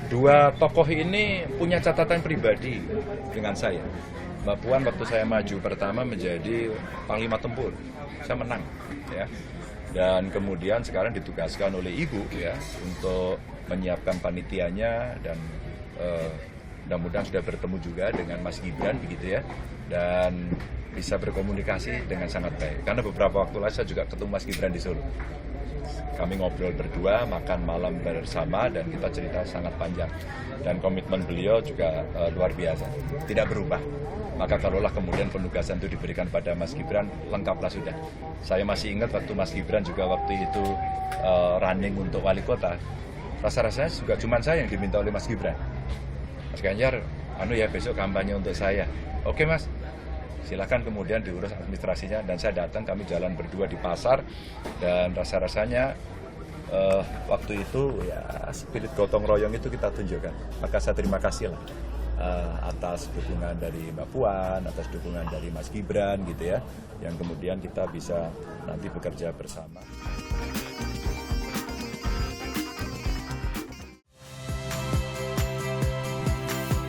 Dua tokoh ini punya catatan pribadi dengan saya. Mbak Puan waktu saya maju pertama menjadi Panglima Tempur, saya menang, ya. Dan kemudian sekarang ditugaskan oleh Ibu ya untuk menyiapkan panitianya dan mudah-mudahan sudah bertemu juga dengan Mas Gibran begitu ya, dan bisa berkomunikasi dengan sangat baik. Karena beberapa waktu lalu saya juga ketemu Mas Gibran di Solo. Kami ngobrol berdua, makan malam bersama, dan kita cerita sangat panjang. Dan komitmen beliau juga luar biasa, tidak berubah. Maka kalaulah kemudian penugasan itu diberikan pada Mas Gibran, lengkaplah sudah. Saya masih ingat waktu Mas Gibran juga waktu itu running untuk wali kota. Rasa-rasanya juga cuma saya yang diminta oleh Mas Gibran. Mas Ganjar, ya besok kampanye untuk saya. Oke Mas, silakan kemudian diurus administrasinya, dan saya datang, kami jalan berdua di pasar, dan rasa-rasanya waktu itu ya spirit gotong royong itu kita tunjukkan. Maka saya terima kasih lah atas dukungan dari Mbak Puan, atas dukungan dari Mas Gibran gitu ya, yang kemudian kita bisa nanti bekerja bersama.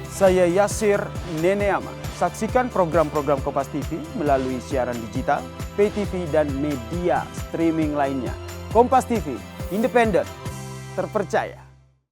Saya Yasir Neneama. Saksikan program-program Kompas TV melalui siaran digital, pay TV, dan media streaming lainnya. Kompas TV, independen, terpercaya.